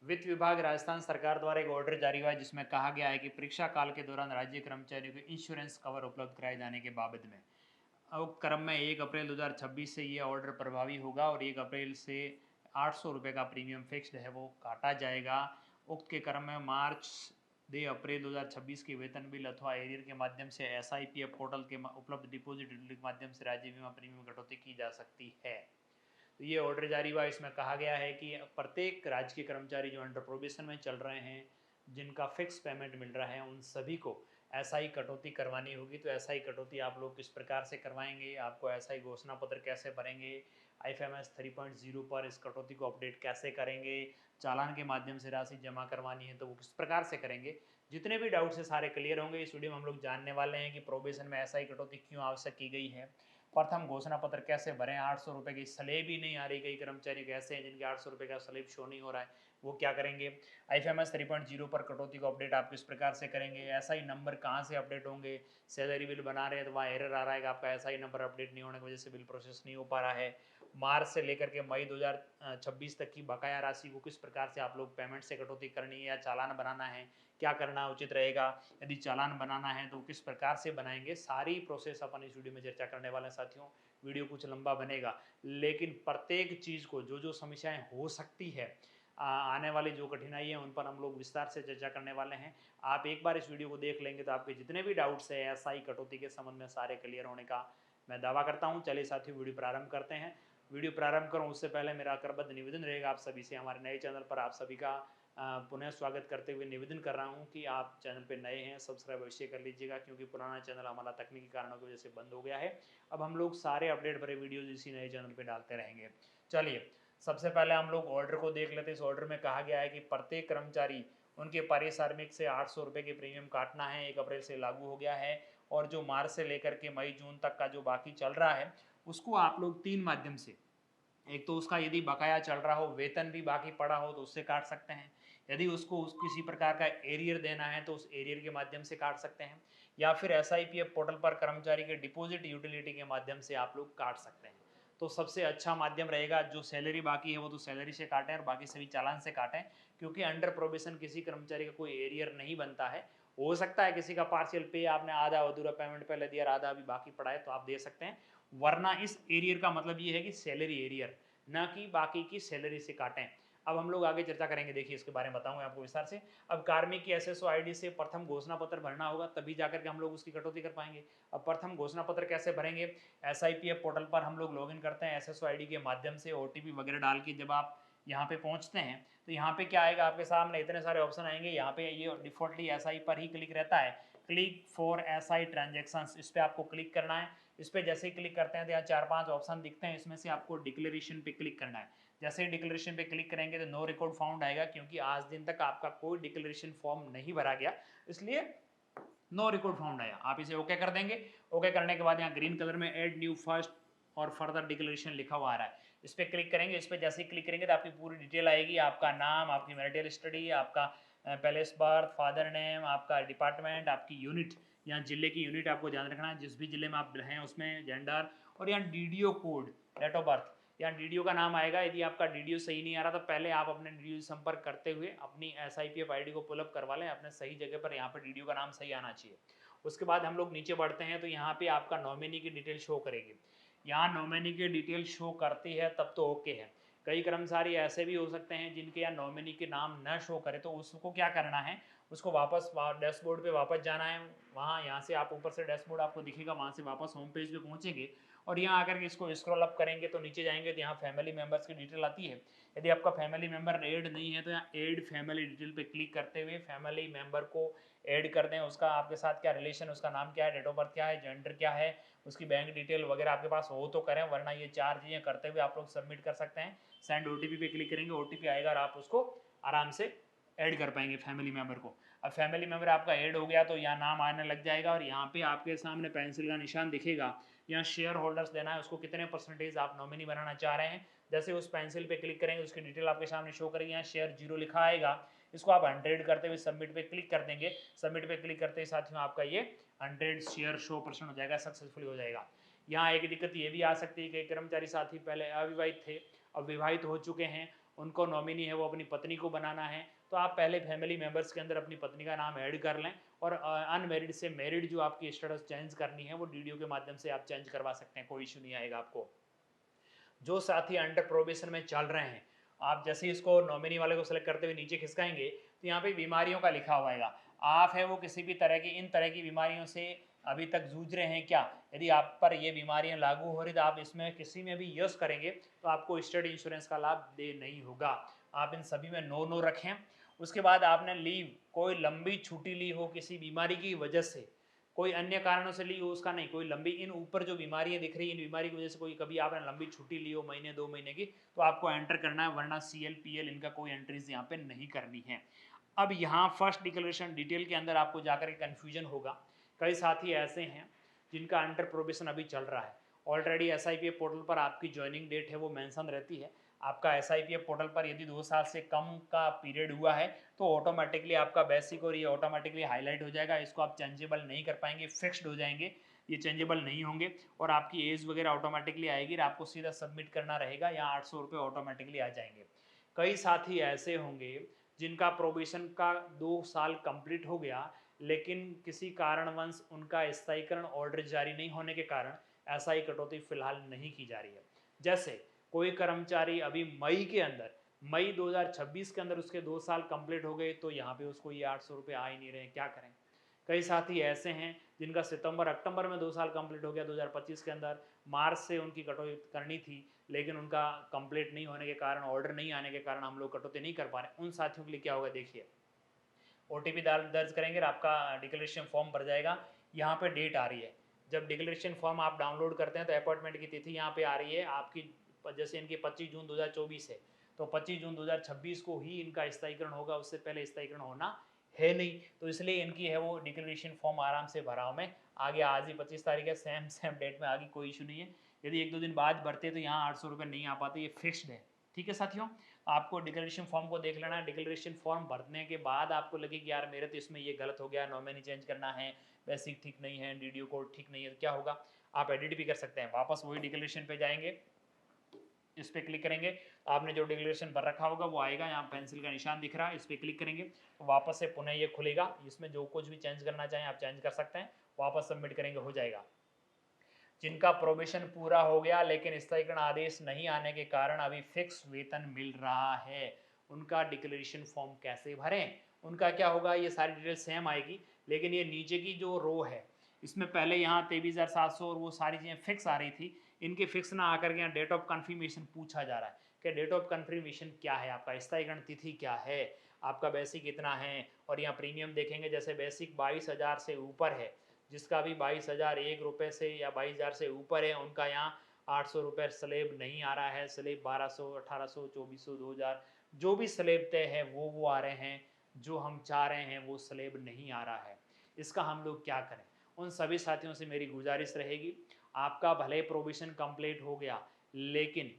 वित्त विभाग राजस्थान सरकार द्वारा एक ऑर्डर जारी हुआ है जिसमें कहा गया है कि परीक्षा काल के दौरान राज्य कर्मचारियों को इंश्योरेंस कवर उपलब्ध कराए जाने के बाबत में अब क्रम में 1 अप्रैल 2026 से ये ऑर्डर प्रभावी होगा और 1 अप्रैल से 800 रुपये का प्रीमियम फिक्स्ड है वो काटा जाएगा। उक्त के क्रम में मार्च 2 अप्रैल 2026 के वेतन बिल अथवा एरियर के माध्यम से SIPF पोर्टल के उपलब्ध डिपॉजिट के माध्यम से राज्य बीमा प्रीमियम कटौती की जा सकती है। तो ये ऑर्डर जारी हुआ, इसमें कहा गया है कि प्रत्येक राज्य के कर्मचारी जो अंडर प्रोबेशन में चल रहे हैं, जिनका फिक्स पेमेंट मिल रहा है, उन सभी को SI कटौती करवानी होगी। तो SI कटौती आप लोग किस प्रकार से करवाएंगे, आपको SI घोषणा पत्र कैसे भरेंगे, IFMS 3.0 पर इस कटौती को अपडेट कैसे करेंगे, चालान के माध्यम से राशि जमा करवानी है तो वो किस प्रकार से करेंगे, जितने भी डाउट्स है सारे क्लियर होंगे। इस वीडियो में हम लोग जानने वाले हैं कि प्रोबेशन में SI कटौती क्यों आवश्यक की गई है, प्रथम घोषणा पत्र कैसे भरें, 800 रुपये की स्लेब ही नहीं आ रही, कई कर्मचारी ऐसे हैं जिनके 800 रुपये का स्लेब शो नहीं हो रहा है, वो क्या करेंगे, IFMS 3.0 पर कटौती को अपडेट आप किस प्रकार से करेंगे, SI नंबर कहाँ से अपडेट होंगे, सैलरी बिल बना रहे हैं तो वहाँ एरर आ रहा है कि आपका SI नंबर अपडेट नहीं होने की वजह से बिल प्रोसेस नहीं हो पा रहा है, मार्च से लेकर के मई 2026 तक की बकाया राशि को किस प्रकार से आप लोग पेमेंट से कटौती करनी है या चालान बनाना है, क्या करना उचित रहेगा, यदि चालान बनाना है तो किस प्रकार से बनाएंगे, सारी प्रोसेस अपन इस वीडियो में चर्चा करने वाले हैं। साथियों वीडियो कुछ लंबा बनेगा, लेकिन प्रत्येक चीज़ को जो समस्याएं हो सकती है, आने वाली जो कठिनाई है, उन पर हम लोग विस्तार से चर्चा करने वाले हैं। आप एक बार इस वीडियो को देख लेंगे तो आपके जितने भी डाउट्स है SI कटौती के संबंध में सारे क्लियर होने का मैं दावा करता हूं। चलिए साथियों वीडियो प्रारंभ करते हैं। वीडियो प्रारंभ करूं उससे पहले मेरा करबद्ध निवेदन रहेगा आप सभी से, हमारे नए चैनल पर आप सभी का पुनः स्वागत करते हुए निवेदन कर रहा हूं कि आप चैनल पे नए हैं, सब्सक्राइब अवश्य कर लीजिएगा, क्योंकि पुराना चैनल हमारा तकनीकी कारणों की वजह से बंद हो गया है। अब हम लोग सारे अपडेट भरे वीडियोज इसी नए चैनल पे डालते रहेंगे। चलिए सबसे पहले हम लोग ऑर्डर को देख लेते हैं। इस ऑर्डर में कहा गया है कि प्रत्येक कर्मचारी उनके पारिश्रमिक से 800 रुपये के प्रीमियम काटना है, 1 अप्रैल से लागू हो गया है। और जो मार्च से लेकर के मई जून तक का जो बाकी चल रहा है, उसको आप लोग 3 माध्यम से, एक तो उसका यदि बकाया चल रहा हो, वेतन भी बाकी पड़ा हो तो उससे काट सकते हैं, यदि उसको किसी प्रकार का एरियर देना है तो उस एरियर के माध्यम से काट सकते हैं, या फिर SIPF पोर्टल पर कर्मचारी के डिपॉजिट यूटिलिटी के माध्यम से आप लोग काट सकते हैं। तो सबसे अच्छा माध्यम रहेगा, जो सैलरी बाकी है वो तो सैलरी से काटें और बाकी सभी चालान से काटें, क्योंकि अंडर प्रोबेशन किसी कर्मचारी का कोई एरियर नहीं बनता है। हो सकता है किसी का पार्शियल पे आपने आधा अधूरा पेमेंट पहले दिया, आधा अभी बाकी पड़ा है, तो आप दे सकते हैं। वरना इस एरियर का मतलब ये है कि सैलरी एरियर, ना कि बाकी की सैलरी से काटें। अब हम लोग आगे चर्चा करेंगे, देखिए इसके बारे में बताऊंगा आपको विस्तार से। अब कार्मिक की SSO ID से प्रथम घोषणा पत्र भरना होगा, तभी जाकर के हम लोग उसकी कटौती कर पाएंगे। अब प्रथम घोषणा पत्र कैसे भरेंगे, SIPF पोर्टल पर हम लोग लॉगिन करते हैं SSO ID के माध्यम से, OTP वगैरह डाल के जब आप यहाँ पे पहुँचते हैं तो यहाँ पे क्या आएगा, आपके सामने इतने सारे ऑप्शन आएंगे। यहाँ पे ये डिफॉल्टली SI पर ही क्लिक रहता है, क्लिक फॉर SI ट्रांजेक्शंस, इस पर आपको क्लिक करना है। इस पर जैसे ही क्लिक करते हैं तो यहाँ 4-5 ऑप्शन दिखते हैं, इसमें से आपको डिक्लेरेशन पे क्लिक करना है। जैसे ही डिक्लेरेशन पे क्लिक करेंगे तो नो रिकॉर्ड फाउंड आएगा, क्योंकि आज दिन तक आपका कोई डिक्लेरेशन फॉर्म नहीं भरा गया, इसलिए नो रिकॉर्ड फाउंड आया। आप इसे ओके कर देंगे। ओके करने के बाद यहाँ ग्रीन कलर में ऐड न्यू फर्स्ट और फर्दर डिक्लेरेशन लिखा हुआ आ रहा है, इस पर क्लिक करेंगे। इस पर जैसे ही क्लिक करेंगे तो आपकी पूरी डिटेल आएगी, आपका नाम, आपकी मैरिटल स्टडी, आपका पैलेस बर्थ, फादर नेम, आपका डिपार्टमेंट, आपकी यूनिट, यहाँ जिले की यूनिट आपको ध्यान रखना है, जिस भी जिले में आप हैं उसमें, जेंडर, और यहाँ DDO code, date of birth, यहाँ DDO का नाम आएगा। यदि आपका DDO सही नहीं आ रहा तो पहले आप अपने DDO से संपर्क करते हुए अपनी SIPF ID को पुलअप करवा लें, अपने सही जगह पर यहाँ पर DDO का नाम सही आना चाहिए। उसके बाद हम लोग नीचे बढ़ते हैं तो यहाँ पे आपका नॉमिनी की डिटेल शो करेगी। यहाँ नॉमिनी की डिटेल शो करती है तब तो ओके है। कई कर्मचारी ऐसे भी हो सकते हैं जिनके यहाँ नॉमिनी के नाम न शो करे, तो उसको क्या करना है, उसको वापस डैशबोर्ड पे वापस जाना है। वहाँ यहाँ से आप ऊपर से डैशबोर्ड आपको दिखेगा, वहाँ से वापस होम पेज पे पहुँचेंगे और यहाँ आकर के इसको स्क्रॉल अप करेंगे तो नीचे जाएंगे तो यहाँ फैमिली मेम्बर्स की डिटेल आती है। यदि आपका फैमिली मेम्बर ऐड नहीं है तो यहाँ ऐड फैमिली डिटेल पे क्लिक करते हुए फैमिली मेम्बर को ऐड कर दें। उसका आपके साथ क्या रिलेशन, उसका नाम क्या है, डेट ऑफ बर्थ क्या है, जेंडर क्या है, उसकी बैंक डिटेल वगैरह आपके पास हो तो करें, वरना ये 4 चीज़ें करते हुए आप लोग सबमिट कर सकते हैं। सेंड OTP पे क्लिक करेंगे, OTP आएगा और आप उसको आराम से ऐड कर पाएंगे फैमिली मेम्बर को। अब फैमिली मेम्बर आपका ऐड हो गया तो यहाँ नाम आने लग जाएगा और यहाँ पे आपके सामने पेंसिल का निशान दिखेगा। यहाँ शेयर होल्डर्स देना है, उसको कितने परसेंटेज आप नॉमिनी बनाना चाह रहे हैं। जैसे उस पेंसिल पे क्लिक करेंगे उसकी डिटेल आपके सामने शो करेगी, यहाँ शेयर 0 लिखा आएगा, इसको आप 100 करते हुए सबमिट पे क्लिक कर देंगे। सबमिट पे क्लिक करते ही साथियों आपका ये 100 शेयर शो परसेंट हो जाएगा, सक्सेसफुली हो जाएगा। यहाँ एक दिक्कत ये भी आ सकती है कि कर्मचारी साथी पहले अविवाहित थे, अब विवाहित हो चुके हैं उनको नॉमिनी है वो अपनी पत्नी को बनाना है, तो आप पहले फैमिली मेंबर्स के अंदर अपनी पत्नी का नाम ऐड कर लें और अनमेरिड से मैरिड जो आपकी स्टेटस चेंज करनी है वो डीडीओ के माध्यम से आप चेंज करवा सकते हैं, कोई इशू नहीं आएगा आपको। जो साथी अंडर प्रोबेशन में चल रहे हैं, आप जैसे ही इसको नॉमिनी वाले को सेलेक्ट करते हुए नीचे खिसकाएंगे तो यहाँ पे बीमारियों का लिखा हुआ आएगा। आप है वो किसी भी तरह की इन तरह की बीमारियों से अभी तक जूझ रहे हैं क्या? यदि आप पर ये बीमारियां लागू हो रही तो आप इसमें किसी में भी यस करेंगे तो आपको स्टेट इंश्योरेंस का लाभ दे नहीं होगा। आप इन सभी में नो नो रखें। उसके बाद आपने लीव कोई लंबी छुट्टी ली हो किसी बीमारी की वजह से, कोई अन्य कारणों से ली हो उसका नहीं, कोई लंबी इन ऊपर जो बीमारियां दिख रही है इन बीमारी की वजह से कोई कभी आपने लंबी छुट्टी ली हो महीने 2 महीने की तो आपको एंटर करना है, वरना CL PL इनका कोई एंट्रीज यहाँ पे नहीं करनी है। अब यहाँ फर्स्ट डिक्लेरेशन डिटेल के अंदर आपको जाकर के कन्फ्यूजन होगा। कई साथी ऐसे हैं जिनका अंडर प्रोबेशन अभी चल रहा है, ऑलरेडी SIPF पोर्टल पर आपकी ज्वाइनिंग डेट है वो मेंशन रहती है। आपका SIPF पोर्टल पर यदि 2 साल से कम का पीरियड हुआ है तो ऑटोमेटिकली आपका बेसिक और ये ऑटोमेटिकली हाईलाइट हो जाएगा, इसको आप चेंजेबल नहीं कर पाएंगे, फिक्स्ड हो जाएंगे, ये चेंजेबल नहीं होंगे और आपकी एज वगैरह ऑटोमेटिकली आएगी और आपको सीधा सबमिट करना रहेगा, यहाँ 800 रुपये ऑटोमेटिकली आ जाएंगे। कई साथी ऐसे होंगे जिनका प्रोबेशन का 2 साल कंप्लीट हो गया लेकिन किसी कारणवश उनका स्थायीकरण ऑर्डर जारी नहीं होने के कारण ऐसा ही कटौती फिलहाल नहीं की जा रही है। जैसे कोई कर्मचारी अभी मई के अंदर, मई 2026 के अंदर उसके 2 साल कंप्लीट हो गए तो यहाँ पे उसको ये 800 रुपये आ ही नहीं रहे, क्या करें। कई साथी ऐसे हैं जिनका सितंबर अक्टूबर में 2 साल कंप्लीट हो गया 2025 के अंदर, मार्च से उनकी कटौती करनी थी लेकिन उनका कंप्लीट नहीं होने के कारण, ऑर्डर नहीं आने के कारण हम लोग कटौती नहीं कर पा रहे। उन साथियों के लिए क्या होगा देखिए, OTP दर्ज करेंगे और आपका डिक्लेरेशन फॉर्म भर जाएगा। यहाँ पे डेट आ रही है, जब डिक्लेरेशन फॉर्म आप डाउनलोड करते हैं तो अपॉइंटमेंट की तिथि यहाँ पे आ रही है आपकी, जैसे इनकी 25 जून 2024 है तो 25 जून 2026 को ही इनका स्थायीकरण होगा, उससे पहले स्थायीकरण होना है नहीं, तो इसलिए इनकी है वो डिक्लेरेशन फॉर्म आराम से भराओ में आ गया। आज ही 25 तारीख है, सेम डेट में आ गई, कोई इशू नहीं है। यदि 1-2 दिन बाद भरते तो यहाँ 800 रुपये नहीं आ पाते, ये फिक्स्ड है। ठीक है साथियों, आपको डिक्लेरेशन फॉर्म को देख लेना है। डिक्लेरेशन फॉर्म भरने के बाद आपको लगे कि यार मेरे तो इसमें ये गलत हो गया, नॉमिनी चेंज करना है, बेसिक ठीक नहीं है, DDO कोड ठीक नहीं है, तो क्या होगा, आप एडिट भी कर सकते हैं। वापस वही डिक्लेरेशन पे जाएंगे, इस पर क्लिक करेंगे, आपने जो डिक्लेरेशन भर रखा होगा वो आएगा, यहाँ पेंसिल का निशान दिख रहा है, इस पर क्लिक करेंगे तो वापस से पुनः ये खुलेगा। इसमें जो कुछ भी चेंज करना चाहें आप चेंज कर सकते हैं, वापस सबमिट करेंगे, हो जाएगा। जिनका प्रोबेशन पूरा हो गया लेकिन स्थायीकरण आदेश नहीं आने के कारण अभी फिक्स वेतन मिल रहा है, उनका डिक्लेरेशन फॉर्म कैसे भरें, उनका क्या होगा, ये सारी डिटेल सेम आएगी लेकिन ये नीचे की जो रो है इसमें पहले यहाँ 23,700 और वो सारी चीज़ें फिक्स आ रही थी, इनके फिक्स ना आकर के यहाँ डेट ऑफ कन्फर्मेशन पूछा जा रहा है कि डेट ऑफ कन्फर्मेशन क्या है, आपका स्थायीकरण तिथि क्या है, आपका बेसिक कितना है, और यहाँ प्रीमियम देखेंगे जैसे बेसिक 22,000 से ऊपर है, जिसका भी 22,001 रुपये से या 22,000 से ऊपर है उनका यहाँ 800 रुपये स्लेब नहीं आ रहा है, स्लेब 1200, 1800, 2400, 2000 जो भी स्लेब तय है वो आ रहे हैं, जो हम चाह रहे हैं वो स्लेब नहीं आ रहा है। इसका हम लोग क्या करें? उन सभी साथियों से मेरी गुजारिश रहेगी, आपका भले प्रोविजन कंप्लीट हो गया लेकिन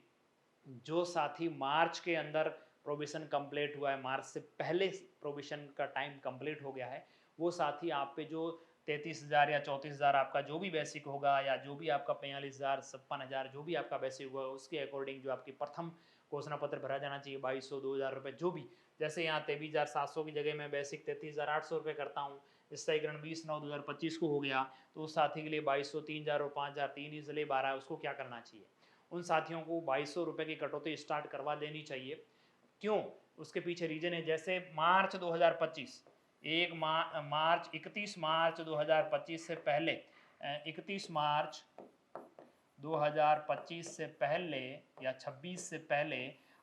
जो साथी मार्च के अंदर प्रोविजन कंप्लीट हुआ है, मार्च से पहले प्रोविजन का टाइम कंप्लीट हो गया है, वो साथी आप पे जो 33,000 या 34,000 आपका जो भी बेसिक होगा या जो भी आपका 45,000 56,000 जो भी आपका बेसिक होगा उसके अकॉर्डिंग जो आपकी प्रथम घोषणा पत्र भरा जाना चाहिए 2,200 2,000 रुपये जो भी, जैसे यहाँ 23,700 की जगह मैं बेसिक 33,800 रुपये करता हूँ, स्थायीकरण 20/9/2025 को हो गया तो उस साथी के लिए 2,200 3,000 और 5,000 3 ही इसलिए 12 उसको क्या करना चाहिए, उन साथियों को 2,200 रुपये की कटौती स्टार्ट करवा देनी चाहिए। क्यों? उसके पीछे रीजन है, जैसे मार्च 2025 मार्च 31 मार्च 2025 से पहले 31 मार्च 2025 से पहले या 26 से पहले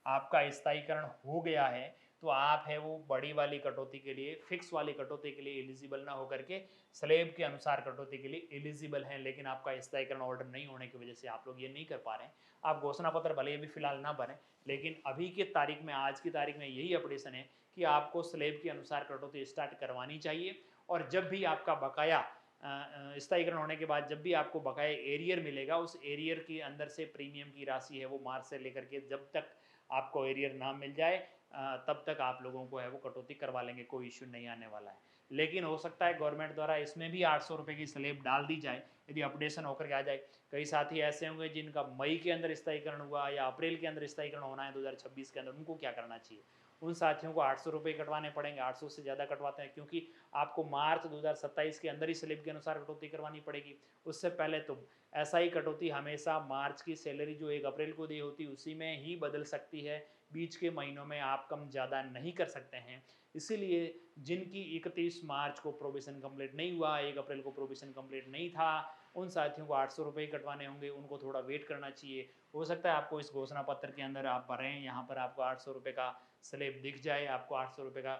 आपका स्थायीकरण हो गया है तो आप है वो बड़ी वाली कटौती के लिए, फिक्स वाली कटौती के लिए एलिजिबल ना होकर के स्लेब के अनुसार कटौती के लिए एलिजिबल हैं, लेकिन आपका स्थायीकरण ऑर्डर नहीं होने की वजह से आप लोग ये नहीं कर पा रहे हैं। आप घोषणा पत्र भले भी फिलहाल ना भरें लेकिन अभी की तारीख में, आज की तारीख में यही अपडेशन है कि आपको स्लेब के अनुसार कटौती स्टार्ट करवानी चाहिए। और जब भी आपका बकाया स्थायीकरण होने के बाद जब भी आपको बकाया एरियर मिलेगा उस एरियर के अंदर से प्रीमियम की राशि है वो मार्च से लेकर के जब तक आपको एरियर ना मिल जाए तब तक आप लोगों को है वो कटौती करवा लेंगे, कोई इश्यू नहीं आने वाला है। लेकिन हो सकता है गवर्नमेंट द्वारा इसमें भी 800 रुपये की स्लैब डाल दी जाए, यदि अपडेशन होकर के आ जाए। कई साथी ऐसे होंगे जिनका मई के अंदर स्थायीकरण हुआ या अप्रैल के अंदर स्थायीकरण होना है 2026 के अंदर, उनको क्या करना चाहिए? उन साथियों को 800 रुपये कटवाने पड़ेंगे, 800 से ज़्यादा कटवाते हैं, क्योंकि आपको मार्च 2027 के अंदर ही स्लैब के अनुसार कटौती करवानी पड़ेगी। उससे पहले तो ऐसा ही कटौती हमेशा मार्च की सैलरी जो 1 अप्रैल को दी होती है उसी में ही बदल सकती है, बीच के महीनों में आप कम ज़्यादा नहीं कर सकते हैं। इसीलिए जिनकी 31 मार्च को प्रोविज़न कंप्लीट नहीं हुआ, 1 अप्रैल को प्रोविज़न कंप्लीट नहीं था, उन साथियों को 800 रुपये कटवाने होंगे, उनको थोड़ा वेट करना चाहिए। हो सकता है आपको इस घोषणा पत्र के अंदर आप भरें, यहाँ पर आपको 800 रुपये का स्लैब दिख जाए, आपको 800 रुपये का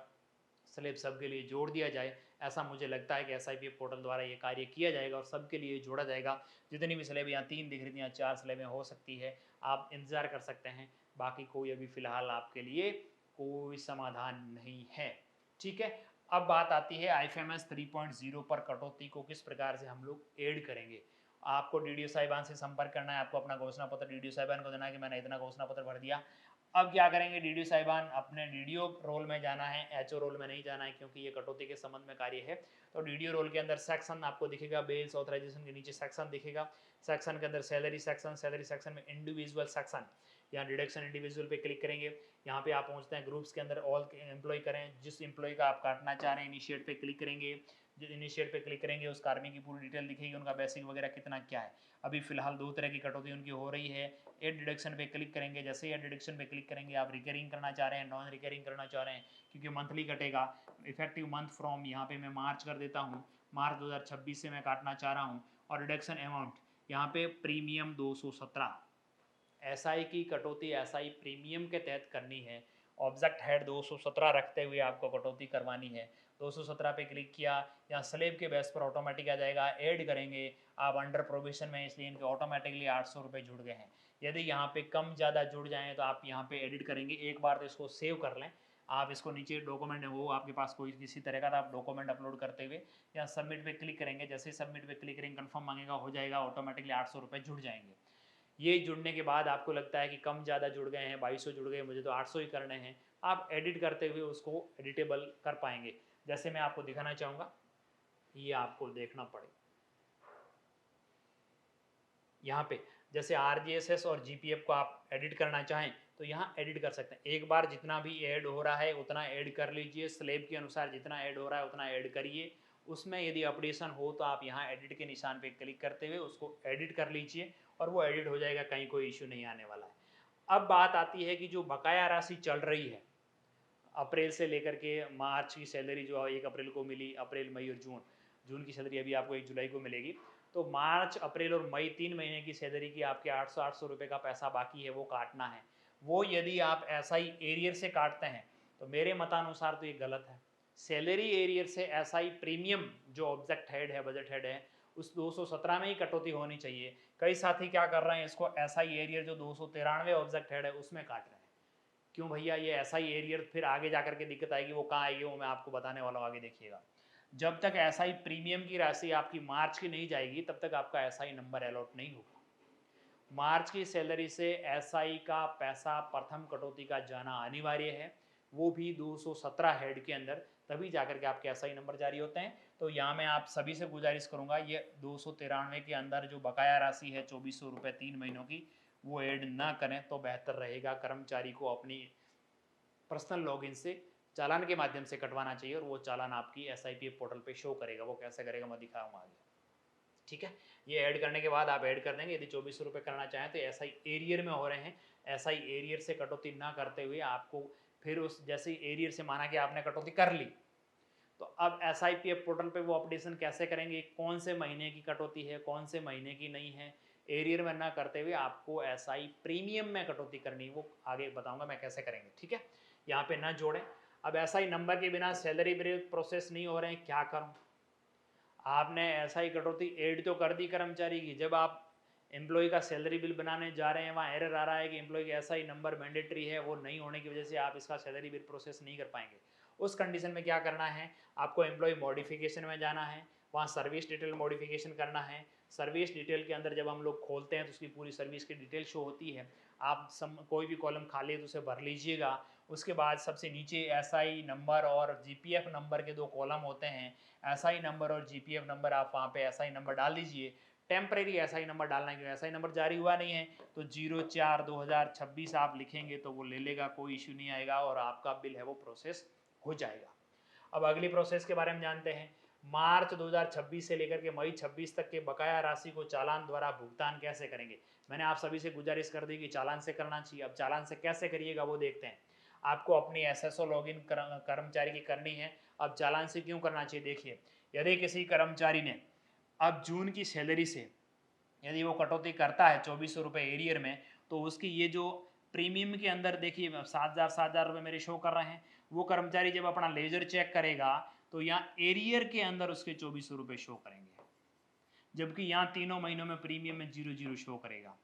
स्लैब सबके लिए जोड़ दिया जाए। ऐसा मुझे लगता है कि SIPF पोर्टल द्वारा ये कार्य किया जाएगा और सबके लिए जोड़ा जाएगा। जितनी भी स्लैब यहाँ 3 दिख रही थी, यहाँ 4 स्लैबें हो सकती है, आप इंतज़ार कर सकते हैं। बाकी कोई अभी फ़िलहाल आपके लिए कोई समाधान नहीं है, ठीक है। अब बात आती है IFMS 3.0 पर कटौती को किस प्रकार से हम लोग ऐड करेंगे। आपको DDO साहिबान से संपर्क करना है, आपको अपना घोषणा पत्र DDO साहिबान को देना है कि मैंने इतना घोषणा पत्र भर दिया। अब क्या करेंगे, DDO साहिबान अपने DDO रोल में जाना है, HO रोल में नहीं जाना है, क्योंकि ये कटौती के संबंध में कार्य है। तो DDO रोल के अंदर सेक्शन आपको दिखेगा, बेल्स ऑथराइजेशन के नीचे सेक्शन दिखेगा, सेक्शन के अंदर सैलरी सेक्शन में इंडिविजुअल सेक्शन, यहाँ डिडक्शन इंडिविजुअल पे क्लिक करेंगे। यहाँ पे आप पहुँचते हैं ग्रुप्स के अंदर, ऑल एम्प्लॉय करें, जिस एम्प्लॉय का आप काटना चाह रहे हैं इनिशिएट पे क्लिक करेंगे। जिस इनिशिएट पे क्लिक करेंगे उस कार्मी की पूरी डिटेल दिखेगी, उनका बेसिक वगैरह कितना क्या है। अभी फिलहाल 2 तरह की कटौती उनकी हो रही है। एड डिडक्शन पे क्लिक करेंगे, जैसे ही एड डिडक्शन पे क्लिक करेंगे आप रिकरिंग करना चाह रहे हैं, नॉन रिकरिंग करना चाह रहे हैं, क्योंकि मंथली कटेगा। इफेक्टिव मंथ फ्रॉम यहाँ पे मैं मार्च कर देता हूँ, मार्च 2026 से मैं काटना चाह रहा हूँ। और रिडक्शन अमाउंट यहाँ पे प्रीमियम 217, SI की कटौती SI प्रीमियम के तहत करनी है। ऑब्जेक्ट हेड 217 रखते हुए आपको कटौती करवानी है। 217 पे क्लिक किया, यहाँ स्लेब के बेस पर ऑटोमेटिक आ जाएगा, ऐड करेंगे। आप अंडर प्रोविजन में, इसलिए इनके ऑटोमेटिकली 800 रुपये जुड़ गए हैं। यदि यहाँ पे कम ज़्यादा जुड़ जाएँ तो आप यहाँ पे एडिट करेंगे। एक बार तो इसको सेव कर लें आप, इसको नीचे डॉक्यूमेंट हो आपके पास कोई किसी तरह का, तो आप डॉक्यूमेंट अपलोड करते हुए यहाँ सबमिट पे क्लिक करेंगे। जैसे ही सबमिट पे क्लिक करेंगे कंफर्म मांगेगा, हो जाएगा, ऑटोमेटिकली 800 रुपये जुड़ जाएंगे। ये जुड़ने के बाद आपको लगता है कि कम ज़्यादा जुड़ गए हैं, 2200 जुड़ गए, मुझे तो 800 ही करने हैं, आप एडिट करते हुए उसको एडिटेबल कर पाएंगे। जैसे मैं आपको दिखाना चाहूँगा, ये आपको देखना पड़ेगा यहाँ पे, जैसे RGSS और GPF को आप एडिट करना चाहें तो यहाँ एडिट कर सकते हैं। एक बार जितना भी ऐड हो रहा है उतना ऐड कर लीजिए, स्लेब के अनुसार जितना ऐड हो रहा है उतना ऐड करिए। उसमें यदि अपडेशन हो तो आप यहाँ एडिट के निशान पे क्लिक करते हुए उसको एडिट कर लीजिए और वो एडिट हो जाएगा, कहीं कोई इश्यू नहीं आने वाला है। अब बात आती है कि जो बकाया राशि चल रही है अप्रैल से लेकर के मार्च की सैलरी जो 1 अप्रैल को मिली, अप्रैल मई और जून की सैलरी अभी आपको 1 जुलाई को मिलेगी। तो मार्च अप्रैल और मई 3 महीने की सैलरी की आपके 800 रुपये का पैसा बाकी है, वो काटना है। वो यदि आप SI एरियर से काटते हैं तो मेरे मतानुसार तो ये गलत है। सैलरी एरियर से SI प्रीमियम जो ऑब्जेक्ट हेड है, बजट हेड है, उस 217 में ही कटौती होनी चाहिए। कई साथी क्या कर रहे हैं, इसको SI एरियर जो 293 ऑब्जेक्ट हेड है उसमें काट रहे हैं। क्यों भैया, ये SI एरियर फिर आगे जा करके दिक्कत आएगी, वो कहाँ आएगी वो मैं आपको बताने वाला हूँ, आगे देखिएगा। जब तक SI प्रीमियम की राशि आपकी मार्च की नहीं जाएगी तब तक आपका SI नंबर अलॉट नहीं होगा। मार्च की सैलरी से SI का पैसा प्रथम कटौती का जाना अनिवार्य है, वो भी 217 हेड के अंदर, तभी जाकर के आपके SI नंबर जारी होते हैं। तो यहाँ मैं आप सभी से गुजारिश करूँगा, ये 293 के अंदर जो बकाया राशि है 2400 रुपये 3 महीनों की, वो ऐड ना करें तो बेहतर रहेगा। कर्मचारी को अपनी पर्सनल लॉगिन से चालान के माध्यम से कटवाना चाहिए और वो चालान आपकी SIPF पोर्टल पे शो करेगा। वो कैसे करेगा मैं दिखाऊंगा आगे, ठीक है। ये ऐड करने के बाद आप ऐड कर देंगे। यदि 2400 रुपये करना चाहें तो SI एरियर में हो रहे हैं, SI एरियर से कटौती ना करते हुए आपको फिर उस जैसे एरियर से माना कि आपने कटौती कर ली, तो अब SIPF पोर्टल पे वो अपडेशन कैसे करेंगे, कौन से महीने की कटौती है, कौन से महीने की नहीं है, एरियर में ना करते हुए आपको SI प्रीमियम में कटौती करनी है, वो आगे बताऊंगा मैं कैसे करेंगे, ठीक है। यहाँ पे ना जोड़ें। अब SI नंबर के बिना सैलरी बिल प्रोसेस नहीं हो रहे हैं, क्या करूँ। आपने SI कटौती ऐड तो कर दी कर्मचारी की, जब आप एम्प्लॉय का सैलरी बिल बनाने जा रहे हैं वहाँ एरर आ रहा है कि एम्प्लॉय का SI नंबर मैंडेटरी है, वो नहीं होने की वजह से आप इसका सैलरी बिल प्रोसेस नहीं कर पाएंगे। उस कंडीशन में क्या करना है, आपको एम्प्लॉय मॉडिफिकेशन में जाना है, वहाँ सर्विस डिटेल मॉडिफिकेशन करना है। सर्विस डिटेल के अंदर जब हम लोग खोलते हैं तो उसकी पूरी सर्विस की डिटेल शो होती है। आप कोई भी कॉलम खाली है तो उसे भर लीजिएगा। उसके बाद सबसे नीचे एसआई नंबर और जीपीएफ नंबर के 2 कॉलम होते हैं। एसआई नंबर और जीपीएफ नंबर आप वहाँ पे एसआई नंबर डाल दीजिए। टेम्परेरी एसआई नंबर डालना है क्योंकि एसआई नंबर जारी हुआ नहीं है, तो 04/2026 आप लिखेंगे तो वो ले लेगा, कोई इश्यू नहीं आएगा और आपका बिल है वो प्रोसेस हो जाएगा। अब अगली प्रोसेस के बारे में जानते हैं। मार्च 2026 से लेकर के मई 26 तक के बकाया राशि को चालान द्वारा भुगतान कैसे करेंगे। मैंने आप सभी से गुजारिश कर दी कि चालान से करना चाहिए। अब चालान से कैसे करिएगा वो देखते हैं। आपको अपनी एसएसओ लॉगिन कर्मचारी की करनी है। अब चालान से क्यों करना चाहिए, देखिए, यदि किसी कर्मचारी ने अब जून की सैलरी से यदि वो कटौती करता है 2400 रुपये एरियर में, तो उसकी ये जो प्रीमियम के अंदर देखिए 7,000 रुपये मेरे शो कर रहे हैं, वो कर्मचारी जब अपना लेजर चेक करेगा तो यहाँ एरियर के अंदर उसके 2400 रुपये शो करेंगे, जबकि यहाँ तीनों महीनों में प्रीमियम में 00 शो करेगा।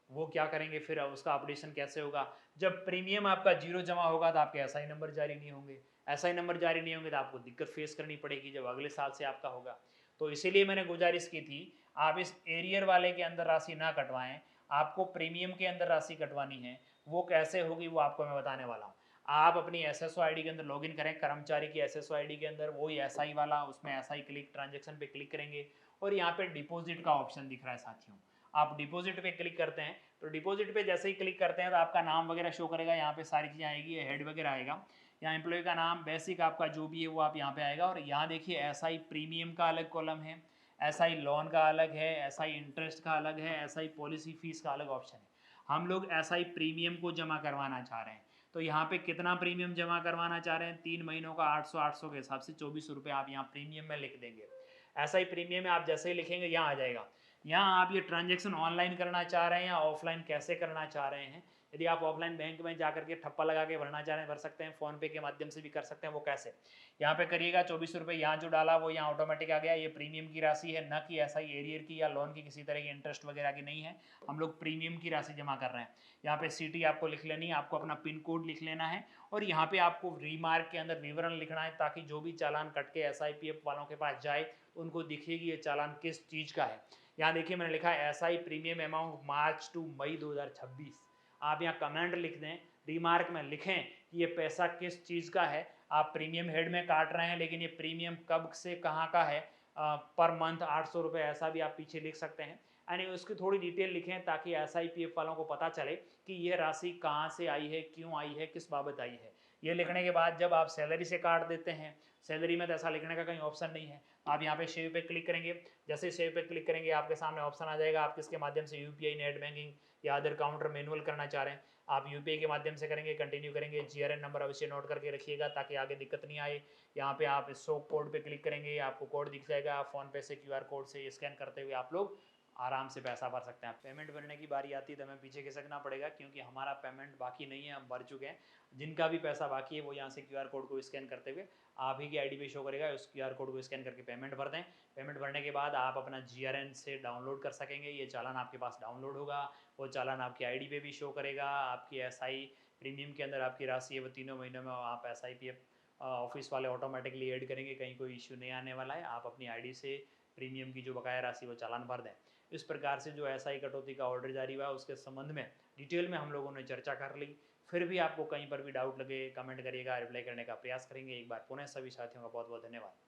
वो क्या करेंगे फिर, उसका अपडेशन कैसे होगा। जब प्रीमियम आपका 0 जमा होगा तो आपके एसआई नंबर जारी नहीं होंगे, एसआई नंबर जारी नहीं होंगे तो आपको दिक्कत फेस करनी पड़ेगी जब अगले साल से आपका होगा। तो इसीलिए मैंने गुजारिश की थी आप इस एरियर वाले के अंदर राशि ना कटवाएं, आपको प्रीमियम के अंदर राशि कटवानी है। वो कैसे होगी वो आपको मैं बताने वाला हूँ। आप अपनी एसएसओ आईडी के अंदर लॉगिन करें, कर्मचारी की एसएसओ आईडी के अंदर वही एसआई वाला, उसमें एसआई क्लिक ट्रांजेक्शन पे क्लिक करेंगे और यहाँ पे डिपॉजिट का ऑप्शन दिख रहा है साथियों। आप डिपॉजिट पे क्लिक करते हैं तो डिपॉजिट पे जैसे ही क्लिक करते हैं तो आपका नाम वगैरह शो करेगा, यहाँ पे सारी चीज़ें आएगी, हेड वगैरह आएगा, यहाँ एम्प्लॉय का नाम, बेसिक आपका जो भी है वो आप यहाँ पे आएगा। और यहाँ देखिए एसआई प्रीमियम का अलग कॉलम है, एसआई लोन का अलग है, एसआई इंटरेस्ट का अलग है, एसआई पॉलिसी फीस का अलग ऑप्शन है। हम लोग एसआई प्रीमियम को जमा करवाना चाह रहे हैं, तो यहाँ पे कितना प्रीमियम जमा करवाना चाह रहे हैं, 3 महीनों का 800 के हिसाब से 2400 रुपये आप यहाँ प्रीमियम में लिख देंगे। एसआई प्रीमियम में आप जैसे ही लिखेंगे यहाँ आ जाएगा। यहाँ आप ये ट्रांजेक्शन ऑनलाइन करना चाह रहे हैं या ऑफलाइन कैसे करना चाह रहे हैं। यदि आप ऑफलाइन बैंक में जाकर के ठप्पा लगा के भरना चाह रहे हैं भर सकते हैं, फ़ोन पे के माध्यम से भी कर सकते हैं। वो कैसे, यहाँ पे करिएगा 2400 रुपये, यहाँ जो डाला वो यहाँ ऑटोमेटिक आ गया। ये प्रीमियम की राशि है, न कि एसआई एरियर की या लोन की किसी तरह की इंटरेस्ट वगैरह की नहीं है। हम लोग प्रीमियम की राशि जमा कर रहे हैं। यहाँ पे सिटी आपको लिख लेनी है, आपको अपना पिन कोड लिख लेना है और यहाँ पे आपको रीमार्क के अंदर विवरण लिखना है, ताकि जो भी चालान कट के एसआईपीएफ वालों के पास जाए उनको दिखेगी ये चालान किस चीज़ का है। यहाँ देखिए मैंने लिखा है SI premium amount March to May 2026। आप यहाँ कमेंट लिख दें, रिमार्क में लिखें कि ये पैसा किस चीज़ का है। आप प्रीमियम हेड में काट रहे हैं, लेकिन ये प्रीमियम कब से कहाँ का है, पर मंथ 800 रुपये, ऐसा भी आप पीछे लिख सकते हैं। यानी उसकी थोड़ी डिटेल लिखें ताकि एसआईपीएफ वालों को पता चले कि ये राशि कहाँ से आई है, क्यों आई है, किस बाबत आई है। ये लिखने के बाद जब आप सैलरी से काट देते हैं, सैलरी में तो ऐसा लिखने का कहीं ऑप्शन नहीं है, आप यहाँ पे सेव पे क्लिक करेंगे। जैसे सेव पे क्लिक करेंगे आपके सामने ऑप्शन आ जाएगा, आप किसके माध्यम से यूपीआई, नेट बैंकिंग या अदर काउंटर मैनुअल करना चाह रहे हैं, आप यूपीआई के माध्यम से करेंगे। कंटिन्यू करेंगे, जीआरएन नंबर अवश्य नोट करके रखिएगा ताकि आगे दिक्कत नहीं आए। यहाँ पे आप शो कोड पे क्लिक करेंगे, आपको कोड दिख जाएगा, आप फोन पे से क्यूआर कोड से स्कैन करते हुए आप लोग आराम से पैसा भर सकते हैं। पेमेंट भरने की बारी आती है तो हमें पीछे खिसकना पड़ेगा क्योंकि हमारा पेमेंट बाकी नहीं है, हम भर चुके हैं। जिनका भी पैसा बाकी है वो यहाँ से क्यूआर कोड को स्कैन करते हुए आप ही की आईडी पे शो करेगा, उस क्यूआर कोड को स्कैन करके पेमेंट भर दें। पेमेंट भरने के बाद आप अपना जीआरएन से डाउनलोड कर सकेंगे, ये चालान आपके पास डाउनलोड होगा, वो चालान आपकी आईडी पे भी शो करेगा। आपकी एसआई प्रीमियम के अंदर आपकी राशि है वो तीनों महीनों में आप एसआईपीएफ ऑफिस वाले ऑटोमेटिकली ऐड करेंगे, कहीं कोई इश्यू नहीं आने वाला है। आप अपनी आईडी से प्रीमियम की जो बकाया राशि वो चालान भर दें। इस प्रकार से जो एसआई कटौती का ऑर्डर जारी हुआ उसके संबंध में डिटेल में हम लोगों ने चर्चा कर ली। फिर भी आपको कहीं पर भी डाउट लगे कमेंट करिएगा, रिप्लाई करने का प्रयास करेंगे। एक बार पुनः सभी साथियों का बहुत बहुत धन्यवाद।